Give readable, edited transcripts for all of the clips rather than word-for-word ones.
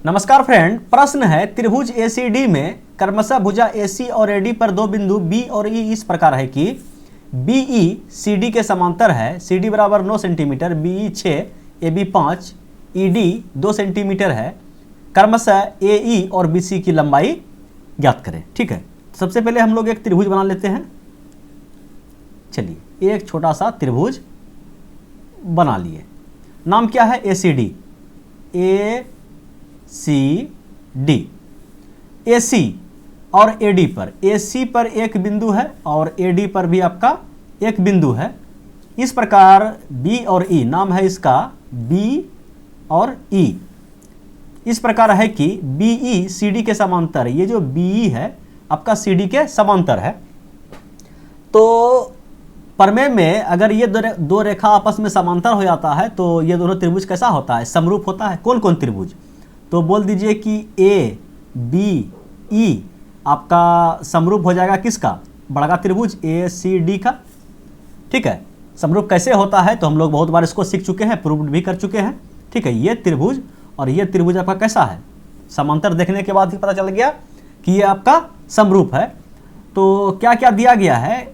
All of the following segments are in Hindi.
नमस्कार फ्रेंड, प्रश्न है त्रिभुज एसीडी में क्रमशः भुजा एसी और एडी पर दो बिंदु बी और ई इस प्रकार है कि बीई सीडी के समांतर है। सीडी बराबर 9 centimetre, BE 6, AB 5, ED 2 centimetre है। क्रमशः एई और बीसी की लंबाई ज्ञात करें। ठीक है, सबसे पहले हम लोग एक त्रिभुज बना लेते हैं। चलिए एक छोटा सा त्रिभुज बना लिए। नाम क्या है? एसीडी। ए सी डी। एसी और एडी पर, एसी पर एक बिंदु है और एडी पर भी आपका एक बिंदु है। इस प्रकार बी और ई, नाम है इसका बी और ई। इस प्रकार है कि बीई सीडी के समांतर, ये जो बीई है आपका सीडी के समांतर है। तो प्रमेय में अगर ये दो रेखा आपस में समांतर हो जाता है तो ये दोनों त्रिभुज कैसा होता है? समरूप होता है। कौन कौन त्रिभुज? तो बोल दीजिए कि ए बी ई आपका समरूप हो जाएगा किसका? बड़ा त्रिभुज ए सी डी का। ठीक है, समरूप कैसे होता है तो हम लोग बहुत बार इसको सीख चुके हैं, प्रूव भी कर चुके हैं। ठीक है, ये त्रिभुज और ये त्रिभुज आपका कैसा है? समांतर देखने के बाद ही पता चल गया कि ये आपका समरूप है। तो क्या क्या दिया गया है?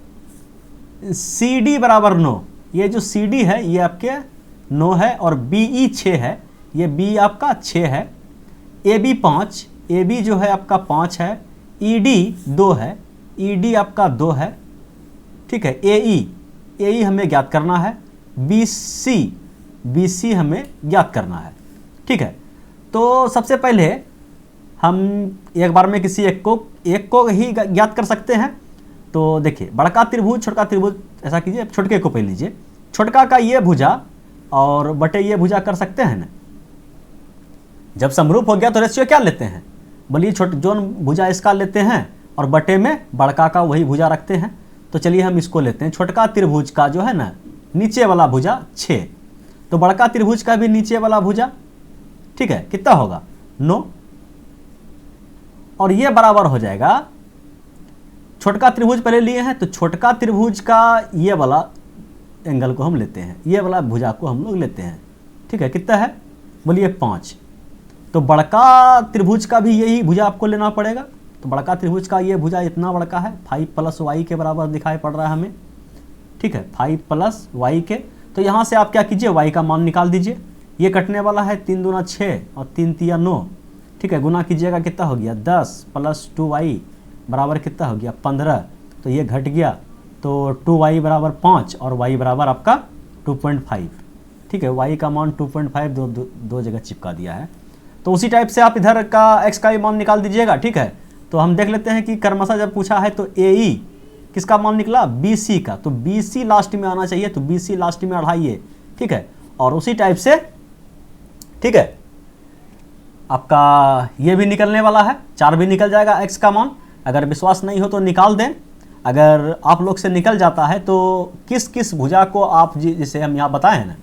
सी डी बराबर 9, ये जो सी डी है ये आपके 9 है और बी ई 6 है, ये बी आपका 6 है। ए बी 5, ए बी जो है आपका 5 है। ई डी 2 है, ई डी आपका 2 है। ठीक है, ए ई हमें ज्ञात करना है। बी सी हमें ज्ञात करना है। ठीक है, तो सबसे पहले हम एक बार में किसी एक को ही ज्ञात कर सकते हैं। तो देखिए, बड़का त्रिभुज छोटका त्रिभुज, ऐसा कीजिए छोटके को पहले लीजिए। छोटका का ये भुजा और बटे ये भुजा कर सकते हैं ना। जब समरूप हो गया तो रेशियो क्या लेते हैं? बोलिए जो भुजा इसका लेते हैं और बटे में बड़का का वही भुजा रखते हैं। तो चलिए हम इसको लेते हैं। छोटका त्रिभुज का जो है ना नीचे वाला भुजा 6, तो बड़का त्रिभुज का भी नीचे वाला भुजा, ठीक है, कितना होगा? 9। और ये बराबर हो जाएगा, छोटका त्रिभुज पहले लिए हैं तो छोटका त्रिभुज का ये वाला एंगल को हम लेते हैं, ये वाला भुजा को हम लोग लेते हैं। ठीक है, कितना है? बोलिए 5। तो बड़का त्रिभुज का भी यही भुजा आपको लेना पड़ेगा। तो बड़का त्रिभुज का ये भुजा इतना बड़का है, 5 + y के बराबर दिखाई पड़ रहा है हमें। ठीक है, 5 + y के। तो यहाँ से आप क्या कीजिए, y का मान निकाल दीजिए। ये कटने वाला है, 3 दूना 6 और 3 तिया 9। ठीक है, गुना कीजिएगा, कितना हो गया? 10 + 2y बराबर कितना हो गया? 15। तो ये घट गया, तो 2y बराबर 5 और y बराबर आपका 2.5। ठीक है, y का मान 2.5 दो जगह चिपका दिया है। तो उसी टाइप से आप इधर का x का मान निकाल दीजिएगा। ठीक है, तो हम देख लेते हैं कि क्रमशः जब पूछा है तो ए किसका मान निकला? BC का। तो BC लास्ट में आना चाहिए, तो BC लास्ट में अढ़ाइए। ठीक है, और उसी टाइप से ठीक है आपका ये भी निकलने वाला है, 4 भी निकल जाएगा x का मान। अगर विश्वास नहीं हो तो निकाल दें। अगर आप लोग से निकल जाता है तो किस किस भुजा को आप जैसे हम यहाँ बताए हैं ना,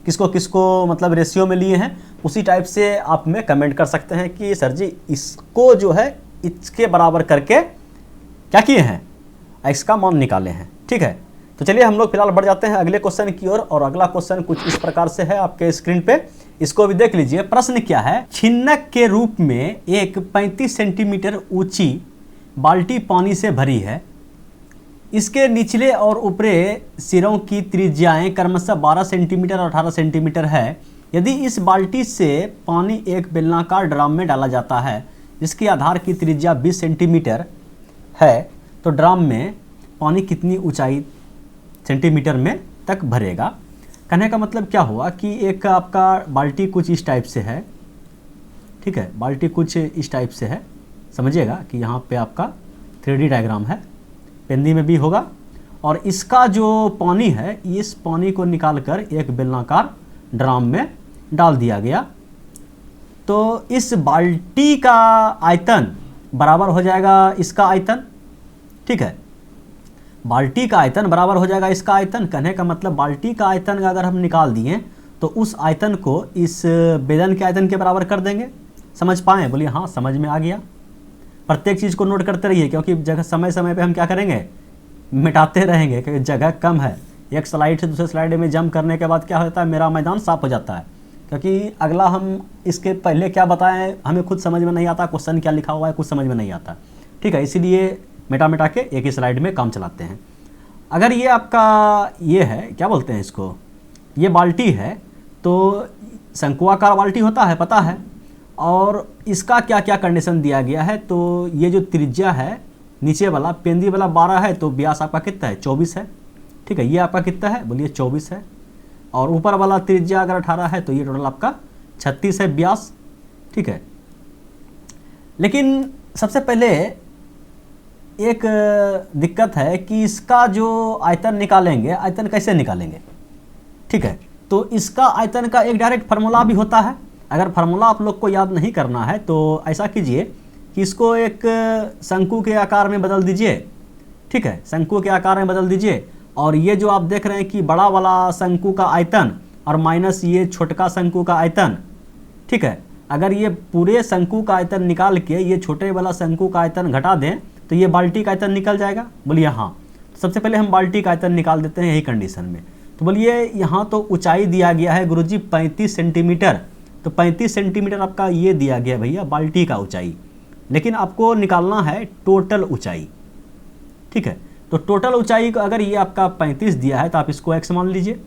किसको किसको मतलब रेशियो में लिए हैं, उसी टाइप से आप में कमेंट कर सकते हैं कि सर जी इसको जो है इसके बराबर करके क्या किए हैं, x का मान निकाले हैं। ठीक है, तो चलिए हम लोग फिलहाल बढ़ जाते हैं अगले क्वेश्चन की ओर। और अगला क्वेश्चन कुछ इस प्रकार से है आपके स्क्रीन पे, इसको भी देख लीजिए। प्रश्न क्या है? छिन्नक के रूप में एक 35 सेंटीमीटर ऊंची बाल्टी पानी से भरी है। इसके निचले और ऊपरी सिरों की त्रिज्याएं क्रमशः 12 सेंटीमीटर और 18 सेंटीमीटर है। यदि इस बाल्टी से पानी एक बेलनाकार ड्राम में डाला जाता है जिसकी आधार की त्रिज्या 20 सेंटीमीटर है, तो ड्राम में पानी कितनी ऊंचाई सेंटीमीटर में तक भरेगा? कहने का मतलब क्या हुआ कि एक आपका बाल्टी कुछ इस टाइप से है। ठीक है, बाल्टी कुछ इस टाइप से है, समझिएगा कि यहाँ पे आपका 3D डायग्राम है, पेंदी में भी होगा। और इसका जो पानी है, इस पानी को निकालकर एक बेलनाकार ड्राम में डाल दिया गया। तो इस बाल्टी का आयतन बराबर हो जाएगा इसका आयतन। ठीक है, बाल्टी का आयतन बराबर हो जाएगा इसका आयतन। कहने का मतलब बाल्टी का आयतन अगर हम निकाल दिए तो उस आयतन को इस बेलन के आयतन के बराबर कर देंगे। समझ पाएँ? बोलिए हाँ, समझ में आ गया। प्रत्येक चीज़ को नोट करते रहिए, क्योंकि जगह समय समय पे हम क्या करेंगे, मिटाते रहेंगे, क्योंकि जगह कम है। एक स्लाइड से दूसरे स्लाइड में जंप करने के बाद क्या होता है, मेरा मैदान साफ हो जाता है। क्योंकि अगला हम इसके पहले क्या बताएं हमें खुद समझ में नहीं आता, क्वेश्चन क्या लिखा हुआ है कुछ समझ में नहीं आता, ठीक है। इसीलिए मिटा के एक ही स्लाइड में काम चलाते हैं। अगर ये आपका ये है, क्या बोलते हैं इसको, ये बाल्टी है, तो शंकुआकार बाल्टी होता है पता है, और इसका क्या क्या कंडीशन दिया गया है। तो ये जो त्रिज्या है नीचे वाला पेंदी वाला 12 है, तो व्यास आपका कितना है 24 है, ठीक है। ये आपका कितना है बोलिए 24 है, और ऊपर वाला त्रिज्या अगर 18 है तो ये टोटल आपका 36 है व्यास, ठीक है। लेकिन सबसे पहले एक दिक्कत है कि इसका जो आयतन निकालेंगे, आयतन कैसे निकालेंगे, ठीक है। तो इसका आयतन का एक डायरेक्ट फार्मूला भी होता है। अगर फार्मूला आप लोग को याद नहीं करना है तो ऐसा कीजिए कि इसको एक शंकु के आकार में बदल दीजिए, ठीक है, शंकु के आकार में बदल दीजिए। और ये जो आप देख रहे हैं कि बड़ा वाला शंकु का आयतन और माइनस ये छोटका शंकु का आयतन, ठीक है। अगर ये पूरे शंकु का आयतन निकाल के ये छोटे वाला शंकु का आयतन घटा दें तो ये बाल्टी का आयतन निकल जाएगा, बोलिए हाँ। तो सबसे पहले हम बाल्टी का आयतन निकाल देते हैं यही कंडीशन में। तो बोलिए यहाँ तो ऊंचाई दिया गया है गुरुजी 35 सेंटीमीटर, तो 35 सेंटीमीटर आपका ये दिया गया भैया बाल्टी का ऊंचाई, लेकिन आपको निकालना है टोटल ऊंचाई, ठीक है। तो टोटल ऊंचाई को अगर ये आपका 35 दिया है तो आप इसको x मान लीजिए,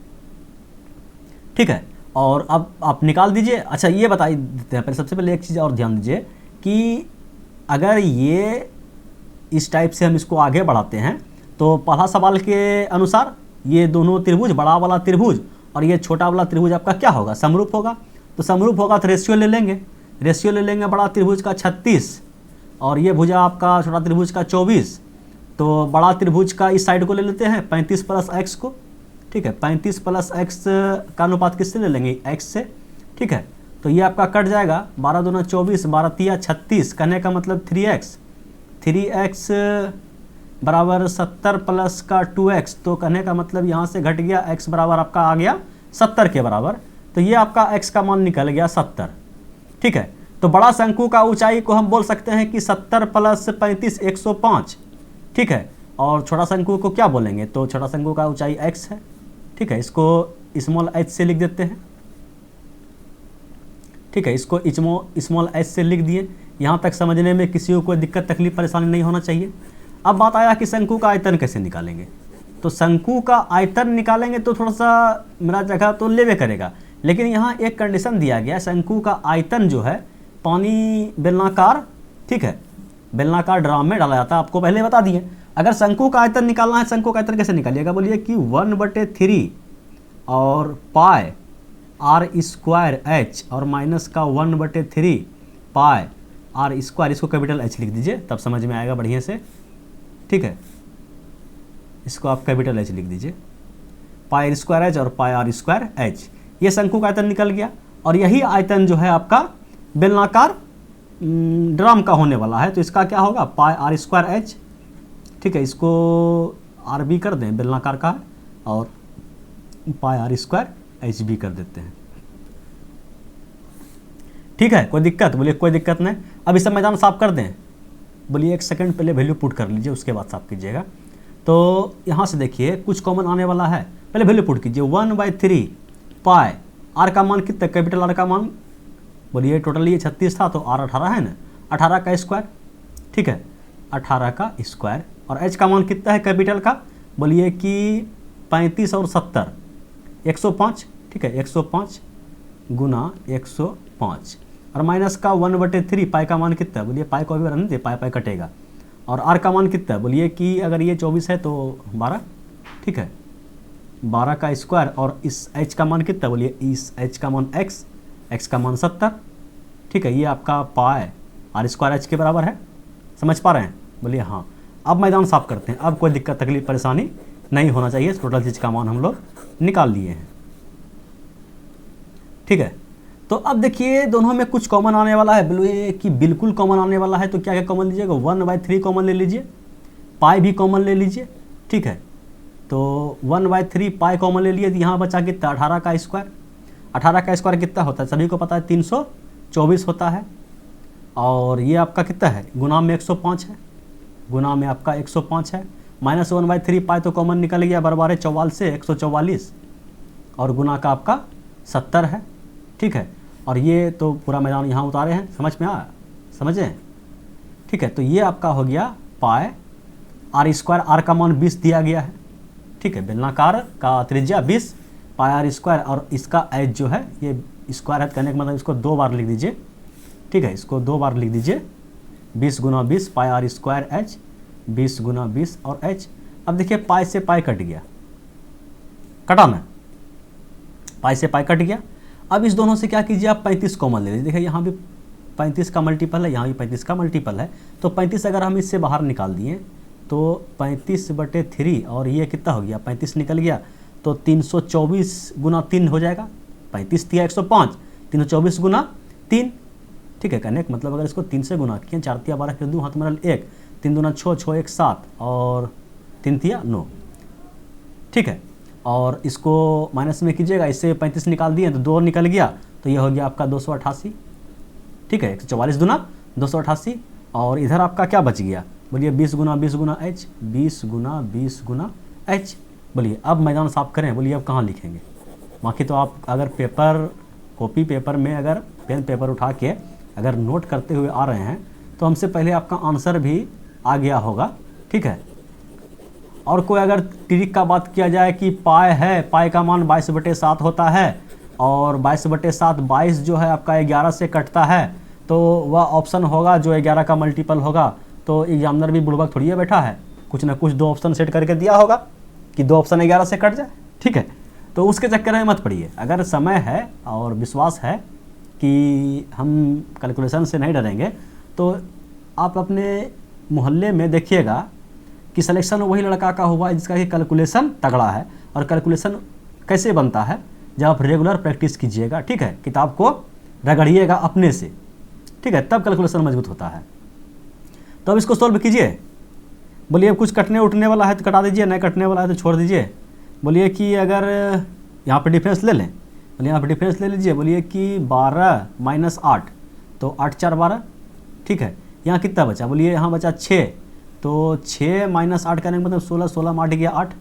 ठीक है। और अब आप निकाल दीजिए। अच्छा ये बता देते हैं पहले, सबसे पहले एक चीज़ और ध्यान दीजिए कि अगर ये इस टाइप से हम इसको आगे बढ़ाते हैं तो पहला सवाल के अनुसार ये दोनों त्रिभुज, बड़ा वाला त्रिभुज और ये छोटा वाला त्रिभुज आपका क्या होगा, समरूप होगा। तो समरूप होगा तो रेशियो ले लेंगे बड़ा त्रिभुज का 36 और ये भुजा आपका छोटा त्रिभुज का 24। तो बड़ा त्रिभुज का इस साइड को ले लेते हैं 35 प्लस x को, ठीक है। 35 प्लस x का अनुपात किससे ले लेंगे, x से, ठीक है। तो ये आपका कट जाएगा 12 दूना 24, 12 तिया 36, कहने का मतलब 3x बराबर 70 प्लस का 2x, तो कहने का मतलब यहाँ से घट गया x बराबर आपका आ गया 70 के बराबर। तो ये आपका x का मान निकल गया 70, ठीक है। तो बड़ा शंकु का ऊंचाई को हम बोल सकते हैं कि 70 प्लस 35 105, ठीक है। और छोटा शंकु को क्या बोलेंगे, तो छोटा शंकु का ऊंचाई x है, ठीक है। इसको स्मॉल h से लिख देते हैं, ठीक है। इसको स्मॉल h से लिख दिए। यहाँ तक समझने में किसी को कोई दिक्कत तकलीफ परेशानी नहीं होना चाहिए। अब बात आया कि शंकु का आयतन कैसे निकालेंगे। तो शंकु का आयतन निकालेंगे तो थोड़ा सा मेरा जगह तो लेवे करेगा, लेकिन यहाँ एक कंडीशन दिया गया, शंकु का आयतन जो है पानी बेलनाकार, ठीक है, बेलनाकार ड्राम में डाला जाता है, आपको पहले बता दिए। अगर शंकु का आयतन निकालना है, शंकु का आयतन कैसे निकालिएगा, बोलिए कि 1/3 और पाई r² h और माइनस का 1/3 पाई r², इसको कैपिटल H लिख दीजिए तब समझ में आएगा बढ़िया से, ठीक है। इसको आप कैपिटल H लिख दीजिए, पाई r² h और पाई r² h। ये शंकु का आयतन निकल गया। और यही आयतन जो है आपका बेलनाकार ड्राम का होने वाला है, तो इसका क्या होगा पाई r² h, ठीक है। इसको r भी कर दें, बेलनाकार का है, और पाई r² h भी कर देते हैं, ठीक है। कोई दिक्कत, बोलिए कोई दिक्कत नहीं। अब इस सब मैदान साफ कर दें, बोलिए एक सेकंड पहले वैल्यू पुट कर लीजिए उसके बाद साफ कीजिएगा। तो यहाँ से देखिए कुछ कॉमन आने वाला है, पहले वैल्यू पुट कीजिए 1/3 पाई, r का मान कितना, कैपिटल R का मान, बोलिए टोटल ये 36 था तो r 18 है ना, 18 का स्क्वायर, ठीक है, 18 का स्क्वायर। और h का मान कितना है कैपिटल का, बोलिए कि 35 और 70 105, ठीक है, 105 गुना 105 और माइनस का 1/3 पाई का मान कितना है, बोलिए पाई को भी रहने दे, पाई कटेगा। और r का मान कितना है, बोलिए कि अगर ये 24 है तो 12, ठीक है, 12 का स्क्वायर। और इस h का मान कितना, बोलिए इस h का मान x का मान 70, ठीक है। ये आपका पाई r² h के बराबर है, समझ पा रहे हैं, बोलिए हाँ। अब मैदान साफ करते हैं, अब कोई दिक्कत तकलीफ परेशानी नहीं होना चाहिए, टोटल चीज़ का मान हम लोग निकाल लिए हैं, ठीक है। तो अब देखिए दोनों में कुछ कॉमन आने वाला है, बोलिए कि बिल्कुल कॉमन आने वाला है। तो क्या क्या कॉमन लीजिएगा, 1/3 कॉमन ले लीजिए, पाई भी कॉमन ले लीजिए, ठीक है। तो 1/3 पाई कॉमन ले लिए, तो यहाँ बचा कितना 18 का स्क्वायर। 18 का स्क्वायर कितना होता है, सभी को पता है 324 होता है। और ये आपका कितना है, गुना में 105 है, गुना में आपका 105 है। माइनस 1/3 पाई तो कॉमन निकल गया, बराबर है 44 से 144 और गुना का आपका 70 है, ठीक है। और ये तो पूरा मैदान यहाँ उतारे हैं, समझे। ठीक है, तो ये आपका हो गया पाए आर स्क्वायर, आर का मान 20 दिया गया है। ठीक है, बेलनाकार का त्रिज्या 20 पाए आर स्क्वायर, और इसका एच जो है ये स्क्वायर है, कहने का मतलब इसको 2 बार लिख दीजिए। ठीक है, इसको 2 बार लिख दीजिए, 20 गुना 20 पाए आर स्क्वायर एच, 20 गुना 20 और एच। अब देखिए पाई से पाई कट गया, कटा ना, पाई से पाई कट गया। अब इस दोनों से क्या कीजिए आप 35 कॉमन ले लीजिए। देखिए यहाँ भी 35 का मल्टीपल है, यहाँ भी 35 का मल्टीपल है, तो 35 अगर हम इससे बाहर निकाल दिए तो 35/3 और ये कितना हो गया, 35 निकल गया तो 324 गुना 3 हो जाएगा। 35 दिया 105, 324 गुना 3। ठीक है, कहने का मतलब अगर इसको 3 से गुना किया, 4 तिया 12 कर दूँ, हाथ में 1, 3 दूना 6, 6 1 7 और 3 तिया 9। ठीक है, और इसको माइनस में कीजिएगा, इससे 35 निकाल दिए तो 2 निकल गया, तो ये हो गया आपका 288। ठीक है, 144 दुना 288। और इधर आपका क्या बच गया, बोलिए 20 गुना 20 गुना एच, 20 गुना 20 गुना एच। बोलिए अब मैदान साफ करें, बोलिए अब कहाँ लिखेंगे। बाकी तो आप अगर कॉपी पेपर में अगर पेन पेपर उठा के अगर नोट करते हुए आ रहे हैं तो हमसे पहले आपका आंसर भी आ गया होगा। ठीक है, और कोई अगर ट्रिक का बात किया जाए कि पाए है, पाए का मान 22/7 होता है, और 22/7 22 जो है आपका 11 से कटता है, तो वह ऑप्शन होगा जो 11 का मल्टीपल होगा। तो एग्जामिनर भी बुड़बक थोड़ी है बैठा है, कुछ ना कुछ 2 ऑप्शन सेट करके दिया होगा कि 2 ऑप्शन 11 से कट जाए। ठीक है, तो उसके चक्कर में मत पड़िए। अगर समय है और विश्वास है कि हम कैलकुलेशन से नहीं डरेंगे, तो आप अपने मोहल्ले में देखिएगा कि सिलेक्शन वही लड़का का हुआ है जिसका कि कैलकुलेशन तगड़ा है। और कैलकुलेशन कैसे बनता है, जब आप रेगुलर प्रैक्टिस कीजिएगा। ठीक है, किताब को रगड़िएगा अपने से। ठीक है, तब कैलकुलेशन मजबूत होता है। तो अब इसको सॉल्व कीजिए। बोलिए कुछ कटने उठने वाला है तो कटा दीजिए, नहीं कटने वाला है तो छोड़ दीजिए। बोलिए कि अगर यहाँ पे डिफरेंस ले लें, बोलिए यहाँ पे डिफरेंस ले लीजिए। बोलिए कि 12 - 8 तो 8 4 12। ठीक है, यहाँ कितना बचा, बोलिए यहाँ बचा 6, तो 6 - 8 करने का मतलब 16, 16 में 8 गया 8।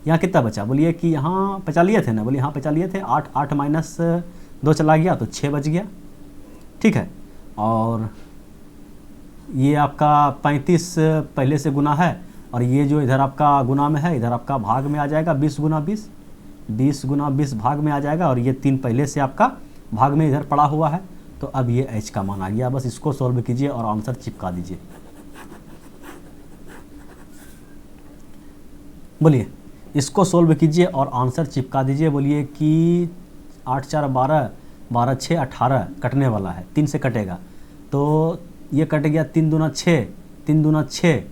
यहाँ कितना बचा, बोलिए कि यहाँ 50 लिए थे ना, बोलिए यहाँ 50 लिए थे, 8 8 - 2 चला गया तो 6 बच गया। ठीक है, और ये आपका 35 पहले से गुना है, और ये जो इधर आपका गुना में है इधर आपका भाग में आ जाएगा, 20 गुना 20, 20 गुना 20 भाग में आ जाएगा, और ये 3 पहले से आपका भाग में इधर पड़ा हुआ है। तो अब ये एच का मान आ गया। बस इसको सॉल्व कीजिए और आंसर चिपका दीजिए। बोलिए इसको सॉल्व कीजिए और आंसर चिपका दीजिए। बोलिए कि 8 4 12, 12 6 18 कटने वाला है, 3 से कटेगा तो ये कट गया, 3 दूना 6, 3 दूना 6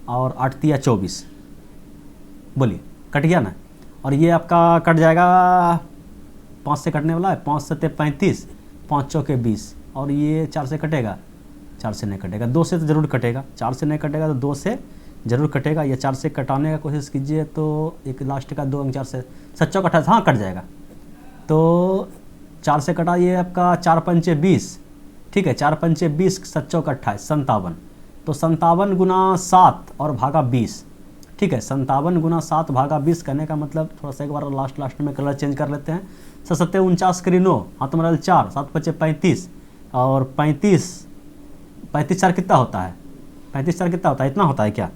और 8 तिया 24। बोलिए कट गया ना। और ये आपका कट जाएगा, 5 से कटने वाला है, 5 7 35, 5 चौके 20, और ये 4 से कटेगा, 4 से नहीं कटेगा, 2 से तो ज़रूर कटेगा, 4 से नहीं कटेगा तो 2 से ज़रूर कटेगा। ये 4 से कटाने का कोशिश कीजिए तो एक लास्ट का 2 अंक 4 से 7 चौक 28, हाँ कट जाएगा। तो 4 से कटा, ये आपका 4 पंचे 20। ठीक है, 4 पंचे 20, 7 चौक 28, 57। तो 57 गुना 7 और भागा 20। ठीक है, 57 गुना 7 भागा 20 करने का मतलब थोड़ा सा एक बार लास्ट में कलर चेंज कर लेते हैं। 7 7 49 करी 9, हाथ में 4, 7 5 35 और 35 4 कितना होता है, 35 4 कितना होता है, इतना होता है क्या।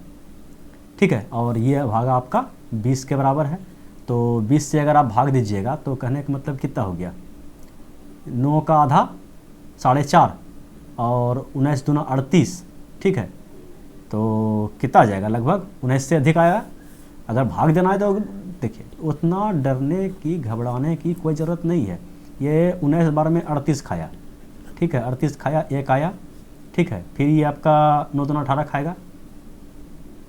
ठीक है, और ये भागा आपका 20 के बराबर है। तो 20 से अगर आप भाग दीजिएगा तो कहने का मतलब कितना हो गया, 9 का आधा 4.5 और 19 दूना 38। ठीक है, तो कितना आ जाएगा, लगभग 19 से अधिक आएगा। अगर भाग देना है तो देखिए उतना डरने की घबराने की कोई ज़रूरत नहीं है। ये 19 बार में 38 खाया। ठीक है, 38 खाया, 1 आया। ठीक है, फिर ये आपका 9 दूना 18 खाएगा।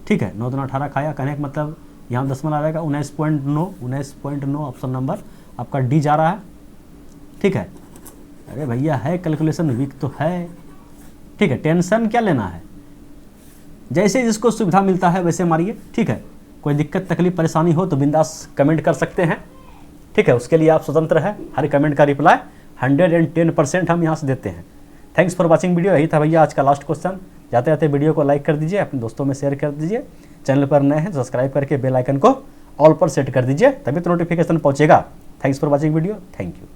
ठीक है, 9 दूना 18 खाया, कहने का मतलब यहाँ दशमलव आ जाएगा 19.9 ऑप्शन नंबर आपका डी जा रहा है। ठीक है, अरे भैया है कैलकुलेशन वीक तो है। ठीक है, टेंशन क्या लेना है, जैसे जिसको सुविधा मिलता है वैसे मारिए। ठीक है, कोई दिक्कत तकलीफ परेशानी हो तो बिंदास कमेंट कर सकते हैं। ठीक है, उसके लिए आप स्वतंत्र है, हर कमेंट का रिप्लाई 110% हम यहाँ से देते हैं। Thanks for watching video. यही था भैया आज का लास्ट क्वेश्चन। जाते जाते वीडियो को लाइक कर दीजिए, अपने दोस्तों में शेयर कर दीजिए। चैनल पर नए हैं सब्सक्राइब करके बेल आइकन को ऑल पर सेट कर दीजिए, तभी तो नोटिफिकेशन पहुंचेगा। Thanks for watching video, thank you.